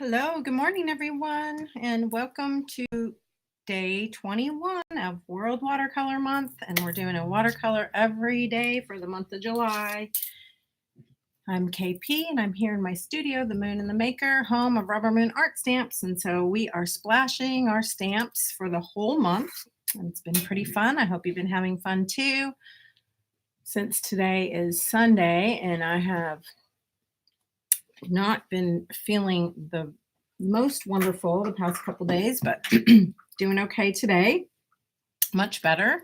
Hello, good morning, everyone, and welcome to day 21 of World Watercolor Month. And we're doing a watercolor every day for the month of July. I'm KP, and I'm here in my studio, The Moon and the Maker, home of RubberMoon art stamps. And so we are splashing our stamps for the whole month. And it's been pretty fun. I hope you've been having fun too. Since today is Sunday, and I have not been feeling the most wonderful the past couple days, but doing okay today, much better.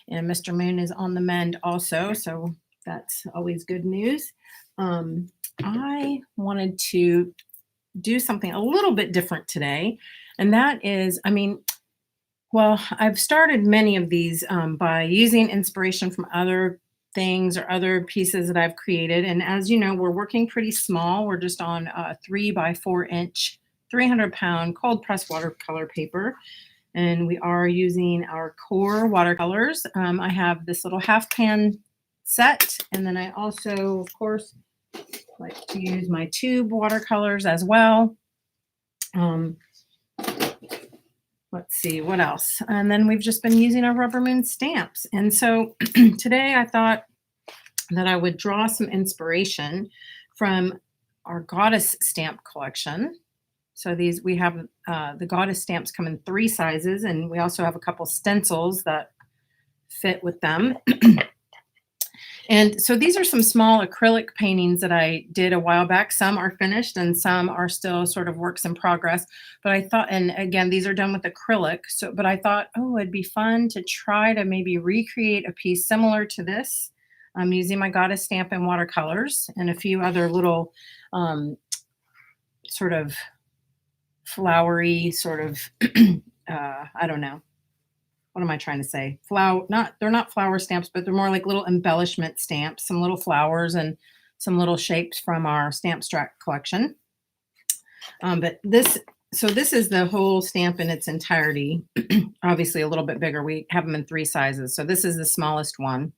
And Mr. Moon is on the mend also, so that's always good news. I wanted to do something a little bit different today, and that is, I've started many of these by using inspiration from other things or other pieces that I've created. And as you know, we're working pretty small. We're just on a 3x4-inch, 300-pound cold pressed watercolor paper. And we are using our core watercolors. I have this little half pan set. And then I also, of course, like to use my tube watercolors as well. Let's see, what else? And then we've just been using our RubberMoon stamps. And so today I thought that I would draw some inspiration from our goddess stamp collection. So we have the goddess stamps come in 3 sizes, and we also have a couple stencils that fit with them. And so these are some small acrylic paintings that I did a while back. Some are finished and some are still sort of works in progress. But I thought, and again, these are done with acrylic. But I thought, oh, it'd be fun to try to maybe recreate a piece similar to this. I'm using my goddess stamp and watercolors and a few other little sort of flowery sort of, I don't know. What am I trying to say? They're not flower stamps, but they're more like little embellishment stamps, some little flowers and some little shapes from our stamp stack collection. But this is the whole stamp in its entirety. Obviously a little bit bigger. We have them in 3 sizes. So this is the smallest one.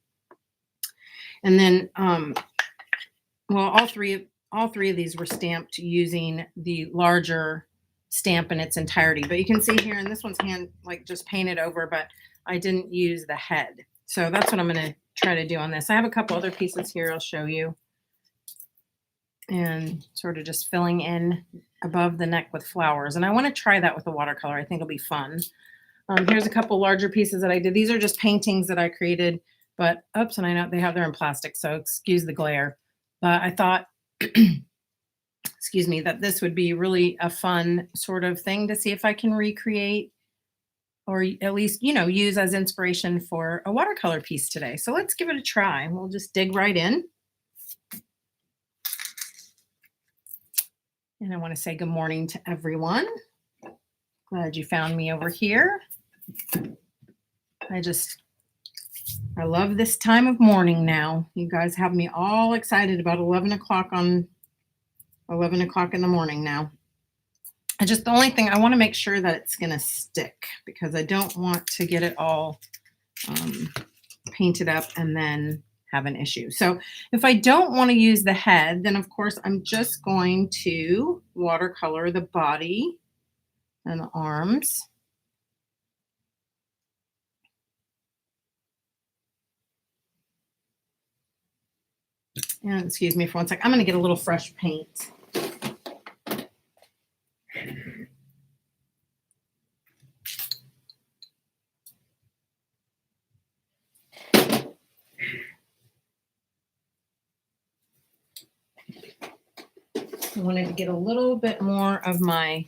And then, all three of these were stamped using the larger stamp in its entirety. But you can see here, and this one's just painted over, but I didn't use the head. So that's what I'm going to try to do on this. I have a couple other pieces here I'll show you. And sort of just filling in above the neck with flowers. And I want to try that with a watercolor. I think it'll be fun. Here's a couple larger pieces that I did. These are just paintings that I created, but oops, and I know they're in plastic, so excuse the glare. But I thought excuse me, that this would be really a fun sort of thing to see if I can recreate or at least, use as inspiration for a watercolor piece today. So let's give it a try. We'll just dig right in. And I want to say good morning to everyone. Glad you found me over here. I love this time of morning now. You guys have me all excited about 11 o'clock in the morning now. The only thing, I want to make sure that it's going to stick because I don't want to get it all painted up and then have an issue. So if I don't want to use the head, then of course I'm just going to watercolor the body and the arms. And excuse me for one sec. I'm going to get a little fresh paint. I wanted to get a little bit more of my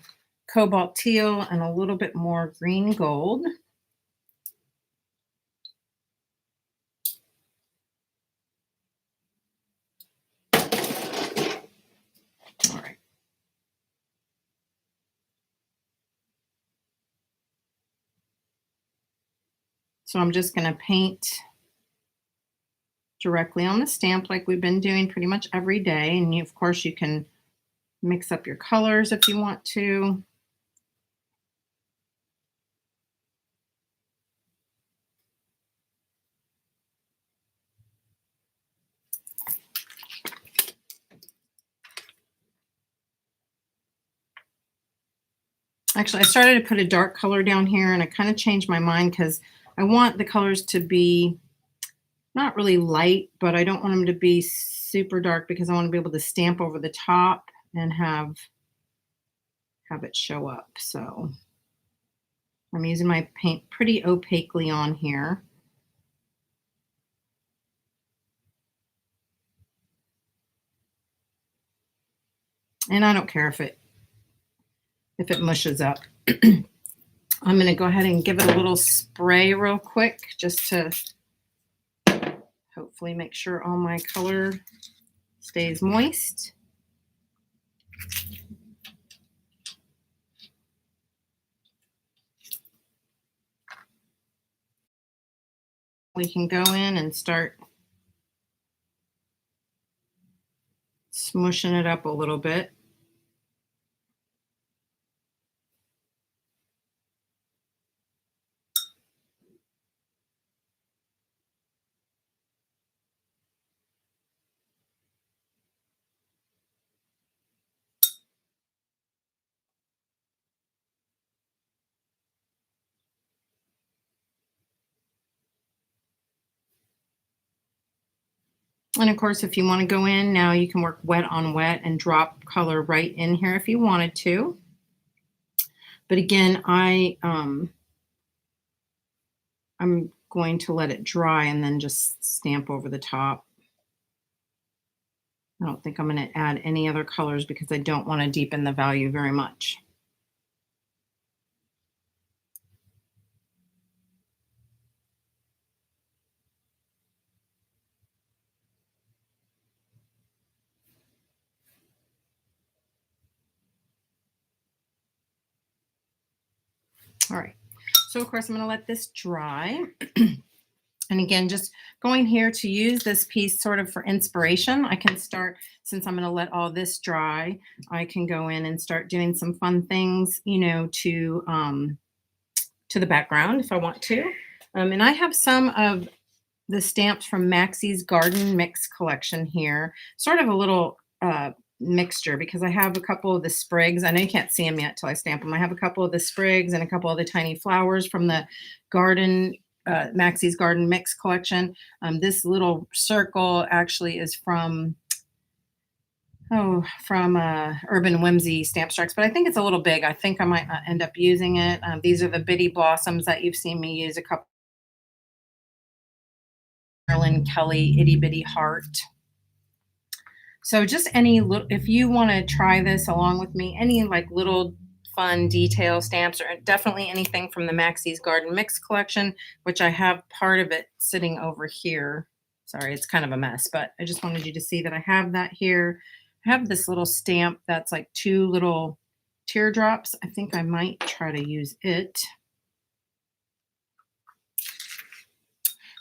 cobalt teal and a little bit more green gold. All right. So I'm just going to paint directly on the stamp like we've been doing pretty much every day. And of course, you can mix up your colors if you want to. Actually, I started to put a dark color down here, and I kind of changed my mind because I want the colors to be not really light, but I don't want them to be super dark because I want to be able to stamp over the top and have it show up. So I'm using my paint pretty opaquely on here. And I don't care if it mushes up. I'm going to go ahead and give it a little spray real quick just to hopefully make sure all my color stays moist. We can go in and start smushing it up a little bit. And of course, if you want to go in now, you can work wet on wet and drop color right in here if you wanted to. But again, I'm going to let it dry and then just stamp over the top. I don't think I'm going to add any other colors because I don't want to deepen the value very much. All right, so of course I'm going to let this dry. And again, just going here to use this piece sort of for inspiration. I can start, since I'm going to let all this dry, I can go in and start doing some fun things, you know, to the background if I want to. And I have some of the stamps from Maxie's Garden Mix collection here, sort of a little mixture because I have a couple of the sprigs. I know you can't see them yet till I stamp them. I have a couple of the sprigs and a couple of the tiny flowers from the Maxie's Garden Mix collection. This little circle actually is from Urban Whimsy Stamp Strikes, but I think it's a little big. I think I might not end up using it. These are the Bitty Blossoms that you've seen me use a couple. Marilyn Kelly Itty Bitty Heart. So just any little, if you want to try this along with me, any like little fun detail stamps, or definitely anything from the Maxie's Garden Mix collection, which I have part of it sitting over here. Sorry, it's kind of a mess, but I just wanted you to see that I have that here. I have this little stamp that's like 2 little teardrops. I think I might try to use it.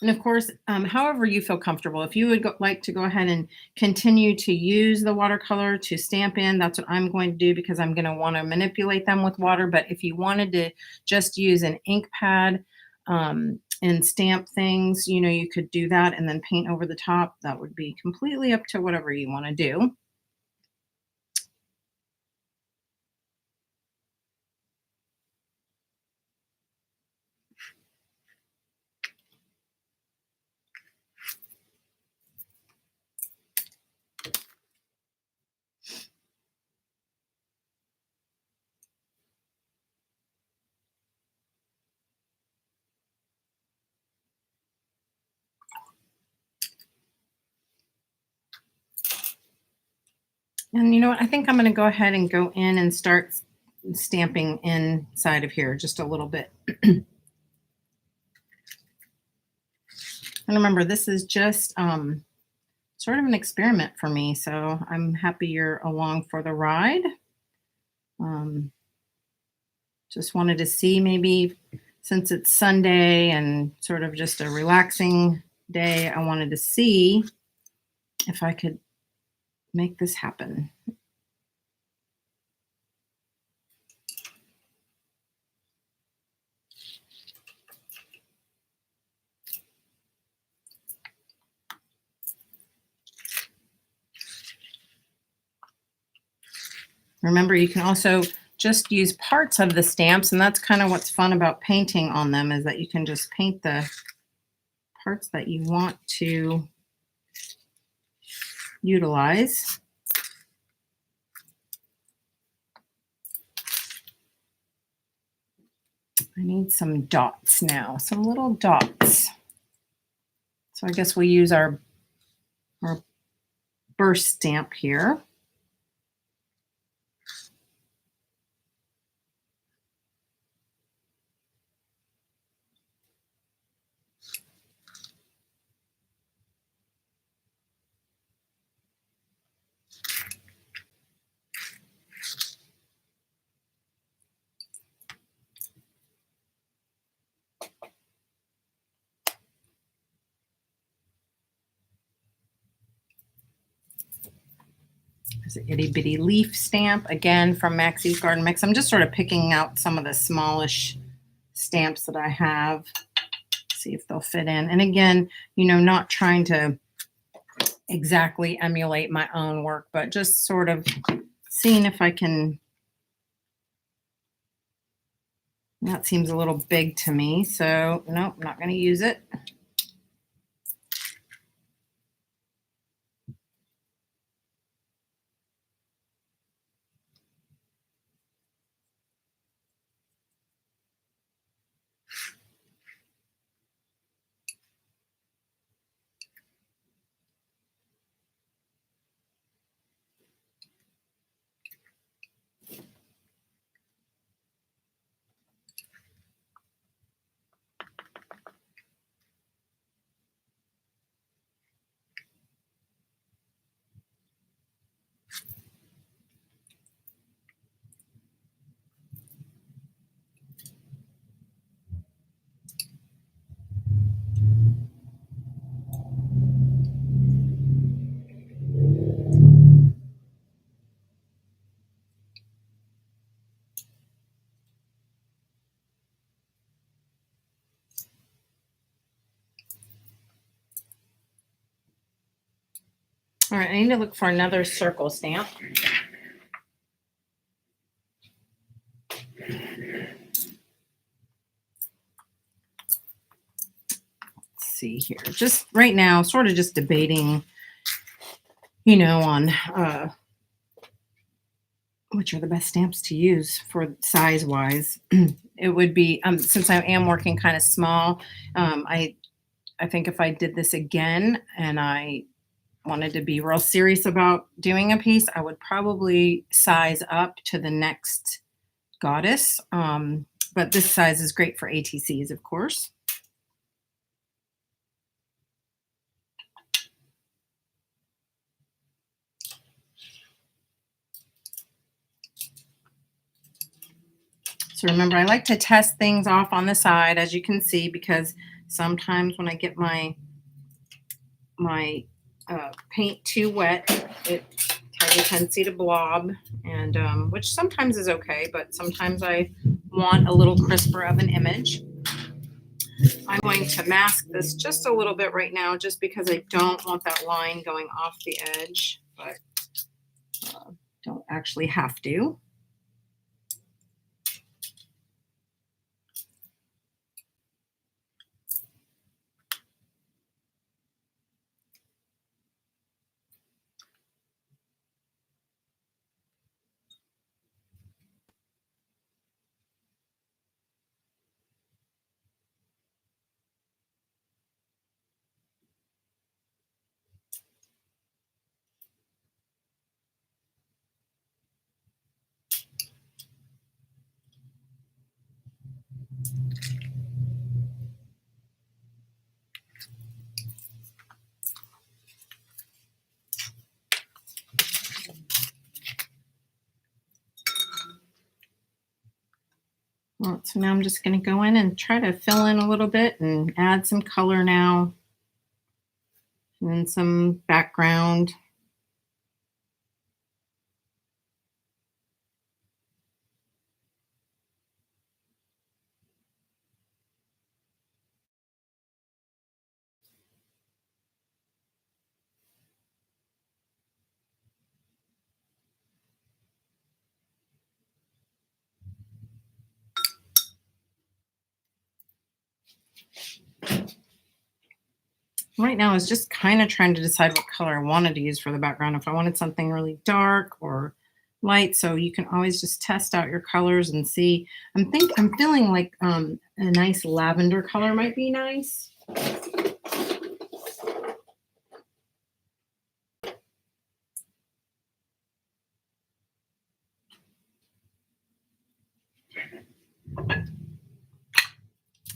And of course, however you feel comfortable, if you would like to go ahead and continue to use the watercolor to stamp in, that's what I'm going to do because I'm going to want to manipulate them with water. But if you wanted to just use an ink pad and stamp things, you know, you could do that and then paint over the top. That would be completely up to whatever you want to do. And you know what? I think I'm going to go ahead and go in and start stamping inside of here just a little bit. And remember, this is just sort of an experiment for me, so I'm happy you're along for the ride. Just wanted to see, maybe since it's Sunday and sort of just a relaxing day, I wanted to see if I could make this happen. Remember, you can also just use parts of the stamps, and that's kind of what's fun about painting on them, is that you can just paint the parts that you want to utilize. I need some dots now, some little dots. So I guess we'll use our burst stamp here. There's an itty bitty leaf stamp, again from Maxie's Garden Mix. I'm just sort of picking out some of the smallish stamps that I have, see if they'll fit in. And again, you know, not trying to exactly emulate my own work, but just sort of seeing if I can. That seems a little big to me, so nope, I'm not going to use it. All right, I need to look for another circle stamp. Let's see here. Just right now, sort of just debating, you know, on which are the best stamps to use for size-wise. It would be, since I am working kind of small, I think if I did this again and I wanted to be real serious about doing a piece, I would probably size up to the next goddess. But this size is great for ATCs, of course. So remember, I like to test things off on the side, as you can see, because sometimes when I get my paint too wet, it has a tendency to blob, and which sometimes is okay, but sometimes I want a little crisper of an image. I'm going to mask this just a little bit right now, just because I don't want that line going off the edge, but don't actually have to. Well, so now I'm just going to go in and try to fill in a little bit and add some color now, and then some background. Right now I was just kind of trying to decide what color I wanted to use for the background, if I wanted something really dark or light. So you can always just test out your colors and see. I'm feeling like a nice lavender color might be nice.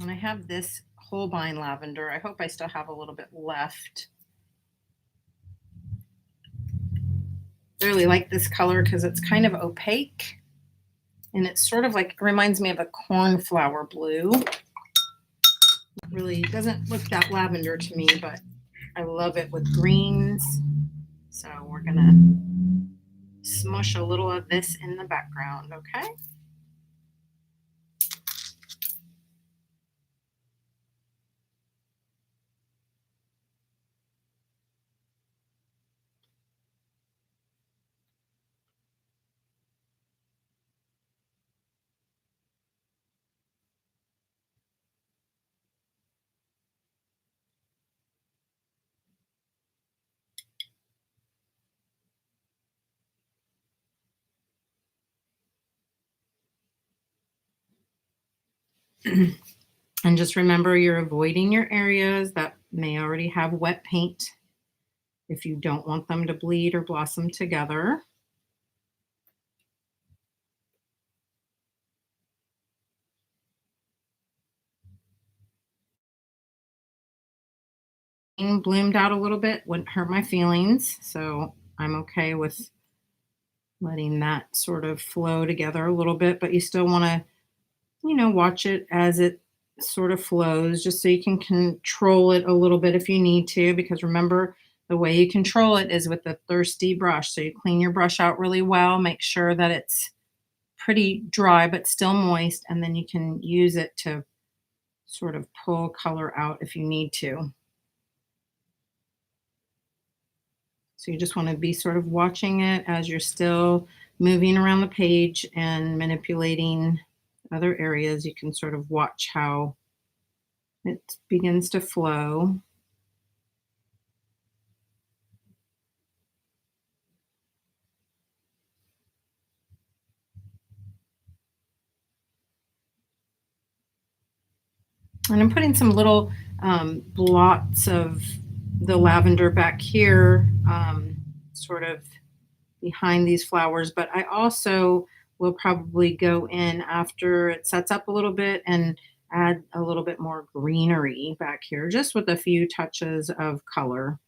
And I have this Holbein lavender. I hope I still have a little bit left. I really like this color because it's kind of opaque and it's sort of like, reminds me of a cornflower blue. It really doesn't look that lavender to me, but I love it with greens. So we're gonna smush a little of this in the background, okay? And just remember, you're avoiding your areas that may already have wet paint if you don't want them to bleed or blossom together. Bloomed out a little bit, wouldn't hurt my feelings, so I'm okay with letting that sort of flow together a little bit, but you still want to, watch it as it sort of flows, just so you can control it a little bit if you need to, because remember, the way you control it is with a thirsty brush. So you clean your brush out really well, make sure that it's pretty dry but still moist, and then you can use it to sort of pull color out if you need to. So you just want to be sort of watching it as you're still moving around the page and manipulating other areas. You can sort of watch how it begins to flow. And I'm putting some little blots of the lavender back here, sort of behind these flowers. But I also will probably go in after it sets up a little bit and add a little bit more greenery back here, just with a few touches of color.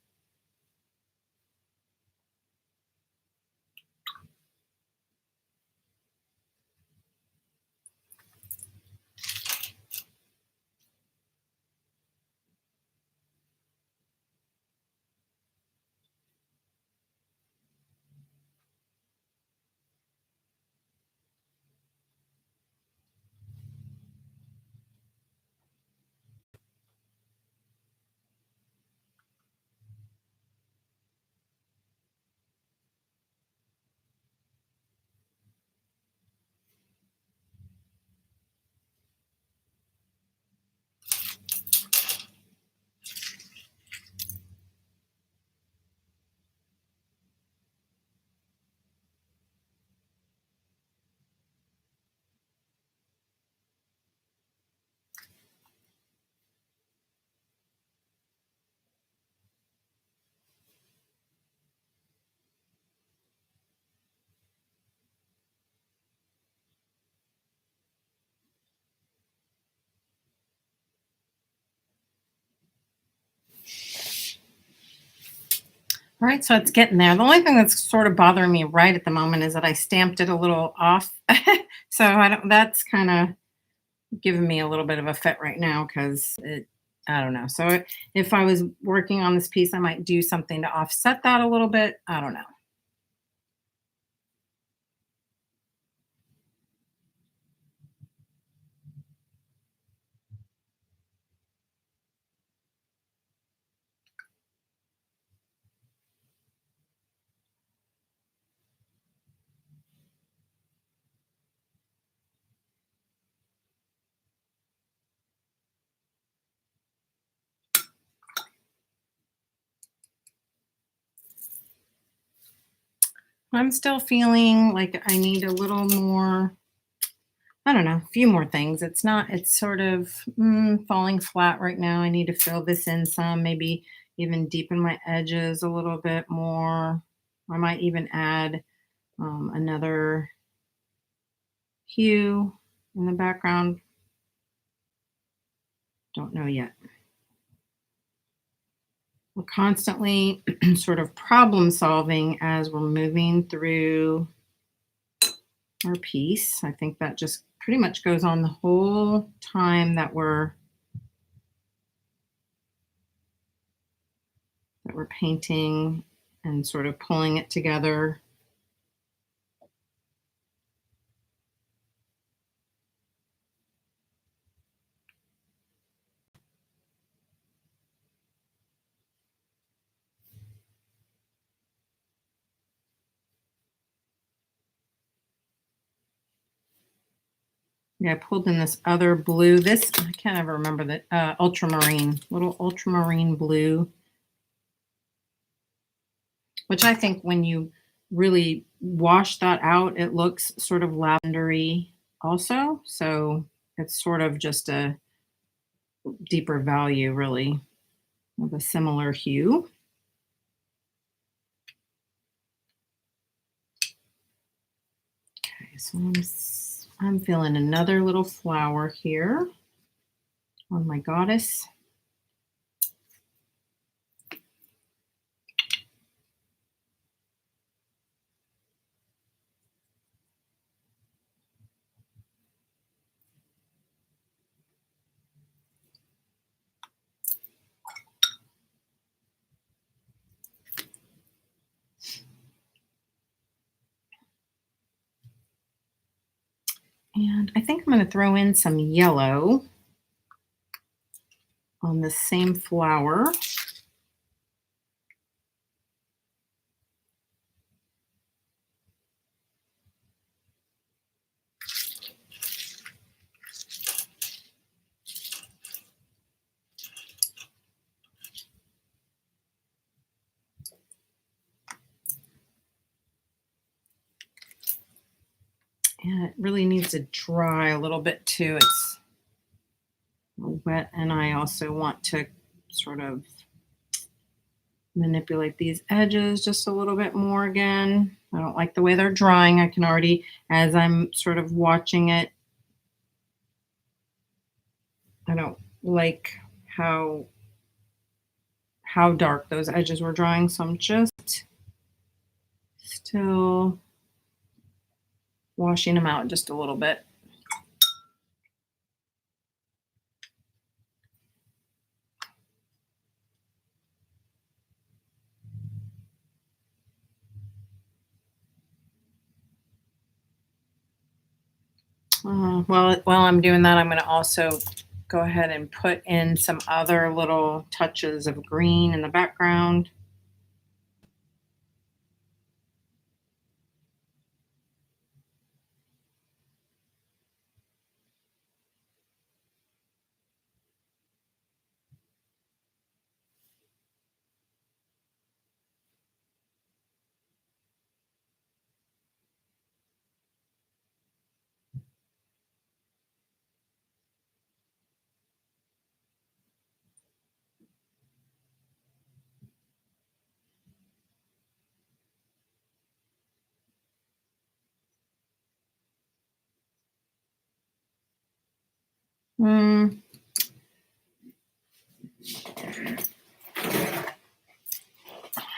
All right, so it's getting there. The only thing that's sort of bothering me right at the moment is that I stamped it a little off. So I don't, that's kind of giving me a little bit of a fit right now because I don't know. So if I was working on this piece, I might do something to offset that a little bit. I don't know. I'm still feeling like I need a little more, I don't know, a few more things. It's sort of falling flat right now. I need to fill this in some, maybe even deepen my edges a little bit more. I might even add another hue in the background. Don't know yet. We're constantly sort of problem solving as we're moving through our piece. I think that just pretty much goes on the whole time that we're painting and sort of pulling it together. Yeah, I pulled in this other blue. This, I can't ever remember the ultramarine, little ultramarine blue, which I think when you really wash that out, it looks sort of lavendery also. So it's sort of just a deeper value, really, of a similar hue. Okay, so I'm feeling another little flower here on my goddess. And I think I'm going to throw in some yellow on the same flower. And it really needs to dry a little bit too. It's wet, and I also want to sort of manipulate these edges just a little bit more again. I don't like the way they're drying. I can already, as I'm sort of watching it, I don't like how dark those edges were drying. So I'm just still washing them out just a little bit. While I'm doing that, I'm going to also go ahead and put in some other little touches of green in the background. Mm,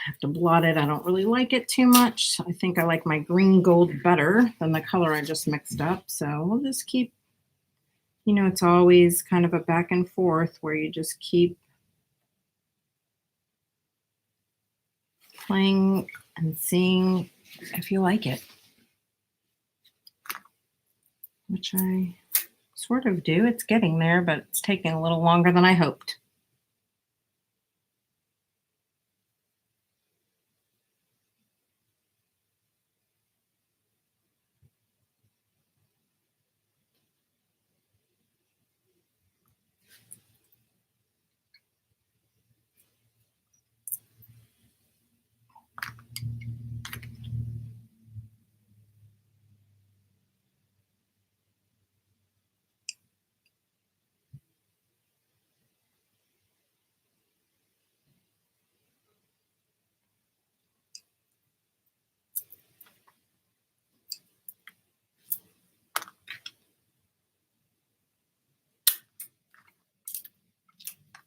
have to blot it. I don't really like it too much. I think I like my green gold better than the color I just mixed up. So we'll just keep, it's always kind of a back and forth where you just keep playing and seeing if you like it, which I sort of do. It's getting there, but it's taking a little longer than I hoped.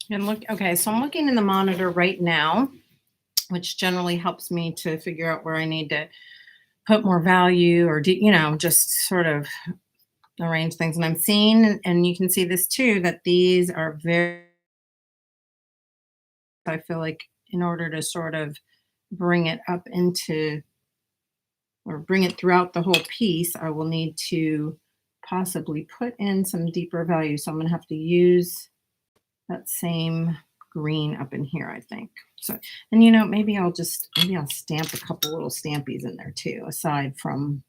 And look, okay, so I'm looking in the monitor right now, which generally helps me to figure out where I need to put more value or do, just sort of arrange things. And I'm seeing, and you can see this too, that these are very, I feel like in order to sort of bring it up into or bring it throughout the whole piece, I will need to possibly put in some deeper value. So I'm going to have to use that same green up in here, I think. So, and maybe I'll stamp a couple little stampies in there too, aside from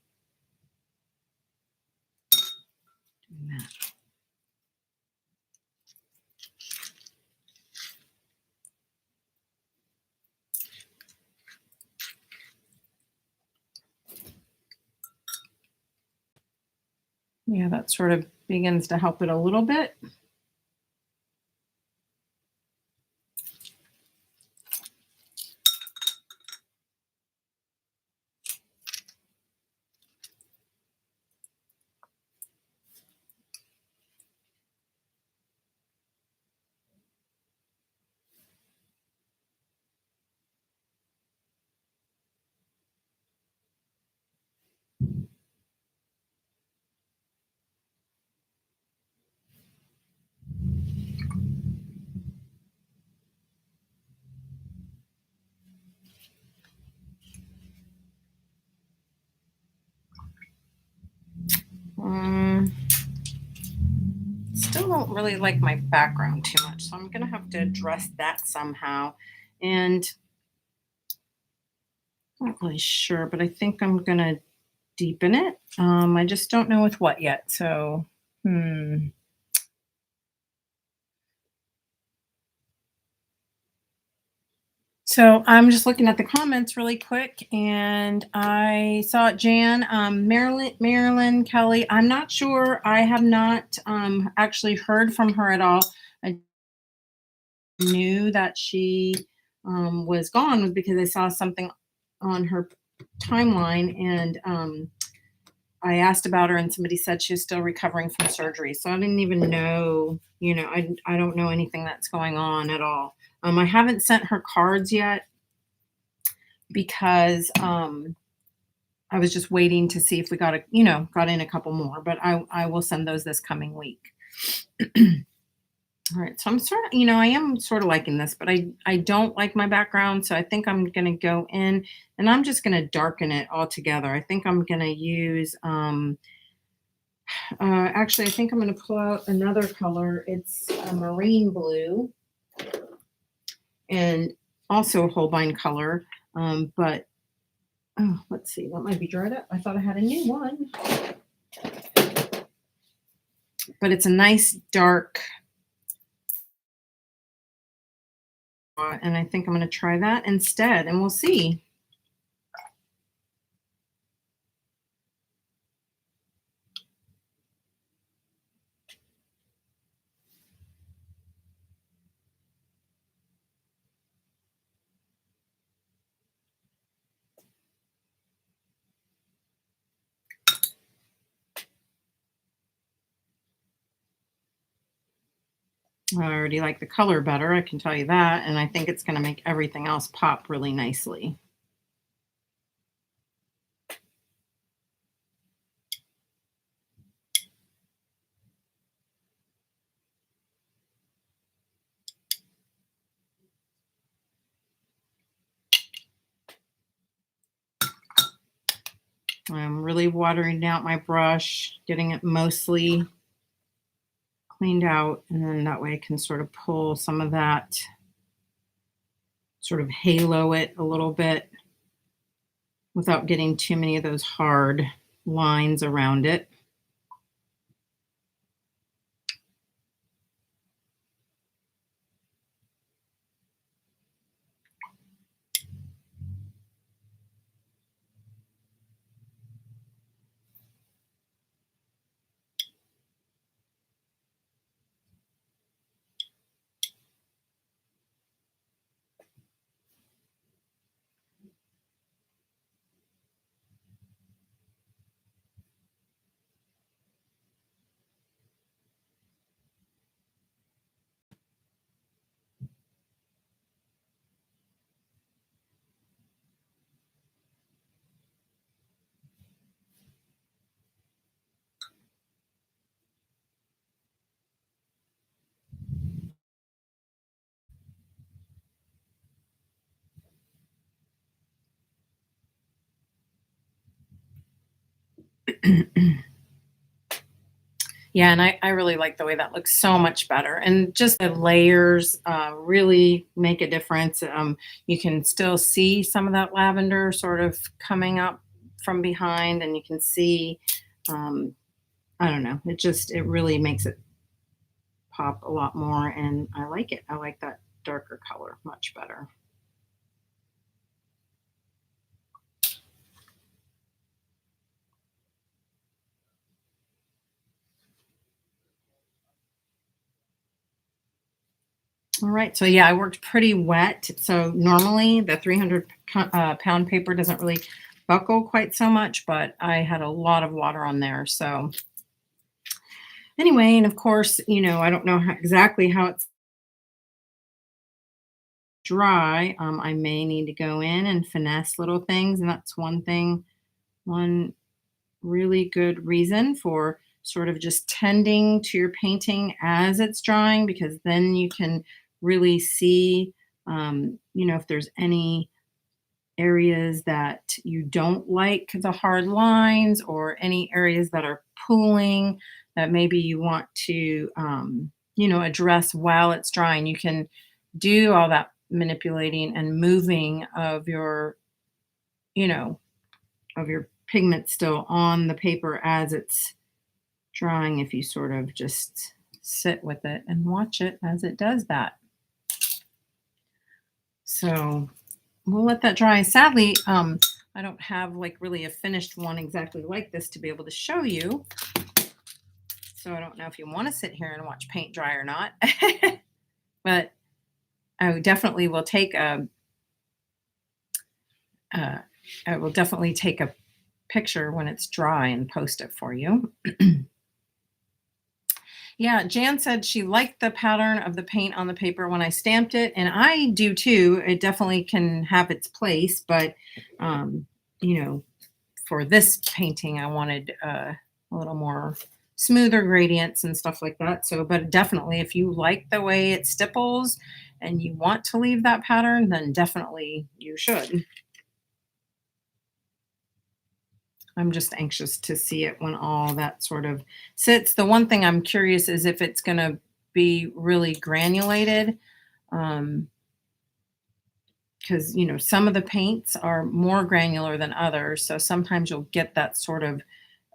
doing that. Yeah, that sort of begins to help it a little bit. Still don't really like my background too much, so I'm gonna have to address that somehow. And I'm not really sure, but I think I'm gonna deepen it. I just don't know with what yet. So, So I'm just looking at the comments really quick, and I saw Jan, Marilyn Kelly. I'm not sure. I have not actually heard from her at all. I knew that she was gone because I saw something on her timeline, and I asked about her, and somebody said she was still recovering from surgery. So I didn't even know. I don't know anything that's going on at all. I haven't sent her cards yet because I was just waiting to see if we got in a couple more, but I will send those this coming week. All right, so I'm sort of, I am sort of liking this, but I don't like my background, so I think I'm gonna go in and I'm just gonna darken it all together. I think I'm gonna use actually I think I'm gonna pull out another color. It's a marine blue and also a Holbein color, but oh, let's see, that might be dried up. I thought I had a new one. But it's a nice dark, and I think I'm going to try that instead, and we'll see. I already like the color better, I can tell you that, and I think it's going to make everything else pop really nicely. I'm really watering out my brush, getting it mostly cleaned out, and then that way I can sort of pull some of that, sort of halo it a little bit without getting too many of those hard lines around it. Yeah, and I really like the way that looks so much better. And just the layers really make a difference. You can still see some of that lavender sort of coming up from behind, and you can see, um, I don't know, it really makes it pop a lot more. And I like it. I like that darker color much better. All right. So yeah, I worked pretty wet. So normally the 300 pound paper doesn't really buckle quite so much, but I had a lot of water on there. So anyway, and of course, I don't know exactly how it's dry. I may need to go in and finesse little things. And that's one really good reason for sort of just tending to your painting as it's drying, because then you can really see, if there's any areas that you don't like the hard lines, or any areas that are pooling that maybe you want to, address while it's drying. You can do all that manipulating and moving you know, of your pigment still on the paper as it's drawing, if you sort of just sit with it and watch it as it does that. So we'll let that dry. Sadly, I don't have like really a finished one exactly like this to be able to show you. So I don't know if you want to sit here and watch paint dry or not. But I definitely will take uh, I will definitely take a picture when it's dry and post it for you. Yeah, Jan said she liked the pattern of the paint on the paper when I stamped it, and I do too. It definitely can have its place, but um, you know, for this painting, I wanted a little more smoother gradients and stuff like that. So, but definitely, if you like the way it stipples and you want to leave that pattern, then definitely you should. I'm just anxious to see it when all that sort of sits. The one thing I'm curious is if it's going to be really granulated. Um, because some of the paints are more granular than others, so sometimes you'll get that sort of,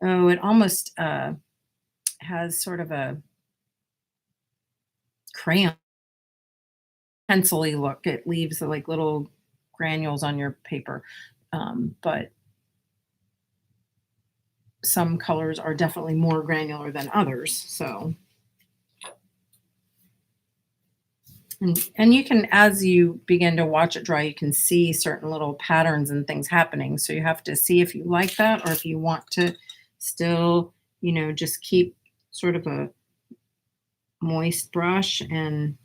oh, it almost has sort of a crayon pencil-y look. It leaves like little granules on your paper, but some colors are definitely more granular than others. So, and you can, as you begin to watch it dry, you can see certain little patterns and things happening. So you have to see if you like that, or if you want to still, just keep sort of a moist brush and,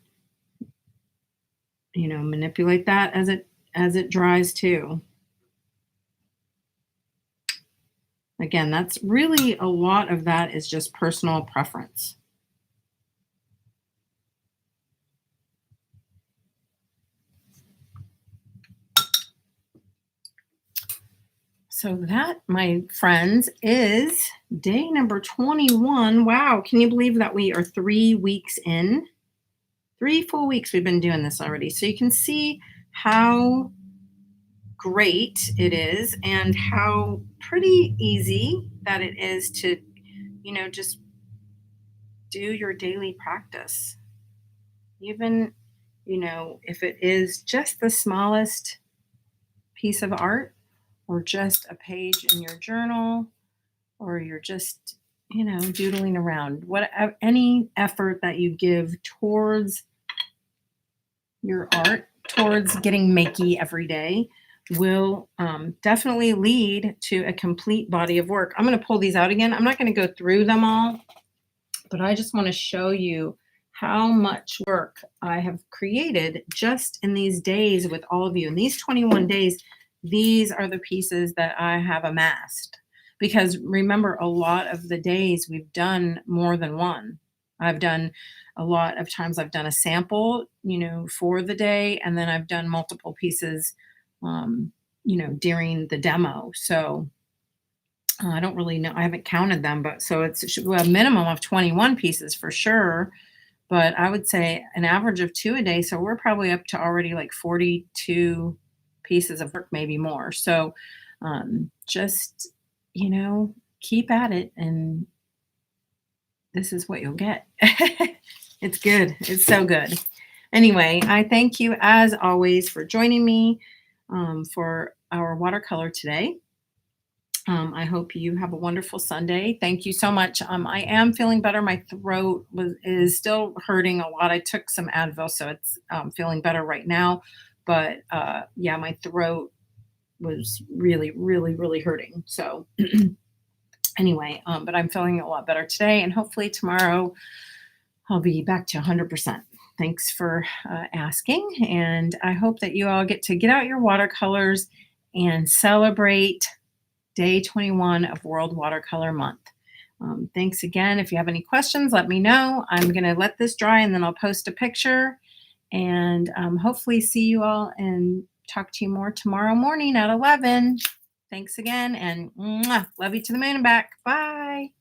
manipulate that as it dries too. Again, that's really, a lot of that is just personal preference. So that, my friends, is day number 21. Wow, can you believe that we are 3 weeks in? 3 full weeks we've been doing this already. So you can see how great it is, and how pretty easy that it is to, just do your daily practice. Even, if it is just the smallest piece of art, or just a page in your journal, or you're just, doodling around, what, any effort that you give towards your art, towards getting makey every day, will definitely lead to a complete body of work. I'm going to pull these out again. I'm not going to go through them all, but I just want to show you how much work I have created just in these days with all of you. In these 21 days, these are the pieces that I have amassed. Because remember, a lot of the days we've done more than one. I've done a lot of times, I've done a sample, for the day, and then I've done multiple pieces, during the demo. So I don't really know. I haven't counted them, but so it's a minimum of 21 pieces for sure. But I would say an average of 2 a day. So we're probably up to already like 42 pieces of work, maybe more. So just, keep at it, and this is what you'll get. It's good. It's so good. Anyway, I thank you as always for joining me for our watercolor today. I hope you have a wonderful Sunday. Thank you so much. I am feeling better. My throat is still hurting a lot. I took some Advil, so it's feeling better right now. But yeah, my throat was really, really, really hurting. So anyway, but I'm feeling a lot better today, and hopefully tomorrow I'll be back to 100%. Thanks for asking, and I hope that you all get to get out your watercolors and celebrate Day 21 of World Watercolor Month. Thanks again. If you have any questions, let me know. I'm going to let this dry, and then I'll post a picture, and hopefully see you all and talk to you more tomorrow morning at 11. Thanks again, and love you to the moon and back. Bye.